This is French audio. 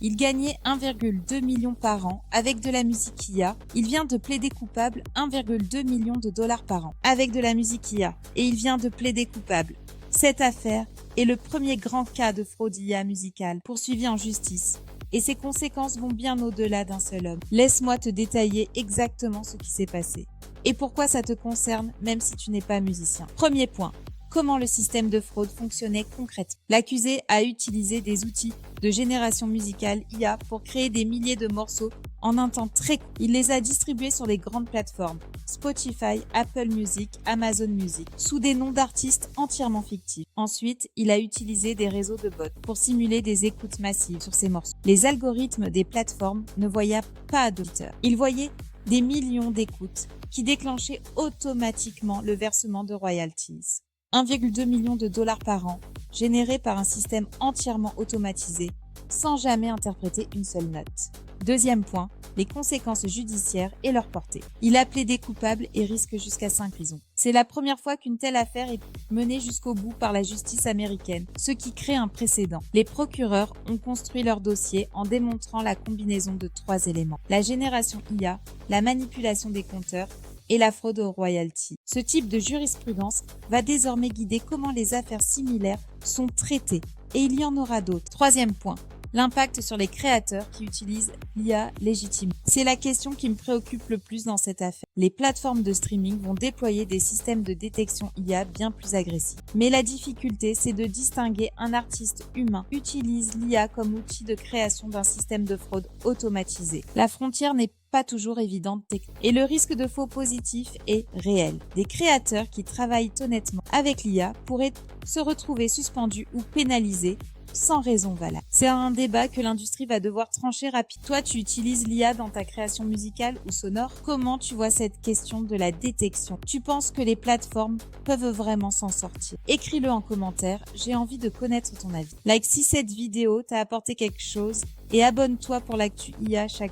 Il gagnait 1,2 million par an avec de la musique IA. Il vient de plaider coupable 1,2 million de dollars par an avec de la musique IA. Et il vient de plaider coupable. Cette affaire est le premier grand cas de fraude IA musicale poursuivi en justice. Et ses conséquences vont bien au-delà d'un seul homme. Laisse-moi te détailler exactement ce qui s'est passé. Et pourquoi ça te concerne même si tu n'es pas musicien. Premier point. Comment le système de fraude fonctionnait concrètement. L'accusé a utilisé des outils de génération musicale IA pour créer des milliers de morceaux en un temps très court. Il les a distribués sur les grandes plateformes Spotify, Apple Music, Amazon Music, sous des noms d'artistes entièrement fictifs. Ensuite, il a utilisé des réseaux de bots pour simuler des écoutes massives sur ces morceaux. Les algorithmes des plateformes ne voyaient pas d'auditeurs. Ils voyaient des millions d'écoutes qui déclenchaient automatiquement le versement de royalties. 1,2 million de dollars par an, générés par un système entièrement automatisé, sans jamais interpréter une seule note. Deuxième point, les conséquences judiciaires et leur portée. Il a plaidé coupable et risque jusqu'à 5 prisons. C'est la première fois qu'une telle affaire est menée jusqu'au bout par la justice américaine, ce qui crée un précédent. Les procureurs ont construit leur dossier en démontrant la combinaison de 3 éléments. La génération IA, la manipulation des compteurs et la fraude aux royalties. Ce type de jurisprudence va désormais guider comment les affaires similaires sont traitées, et il y en aura d'autres. Troisième point, l'impact sur les créateurs qui utilisent l'IA légitimement. C'est la question qui me préoccupe le plus dans cette affaire. Les plateformes de streaming vont déployer des systèmes de détection IA bien plus agressifs. Mais la difficulté, c'est de distinguer un artiste humain utilise l'IA comme outil de création d'un système de fraude automatisé. La frontière n'est pas toujours évidente et le risque de faux positifs est réel. Des créateurs qui travaillent honnêtement avec l'IA pourraient se retrouver suspendus ou pénalisés sans raison valable. C'est un débat que l'industrie va devoir trancher rapidement. Toi, tu utilises l'IA dans ta création musicale ou sonore. Comment tu vois cette question de la détection? Tu penses que les plateformes peuvent vraiment s'en sortir? Écris-le en commentaire, j'ai envie de connaître ton avis. Like si cette vidéo t'a apporté quelque chose et abonne-toi pour l'actu IA chaque semaine.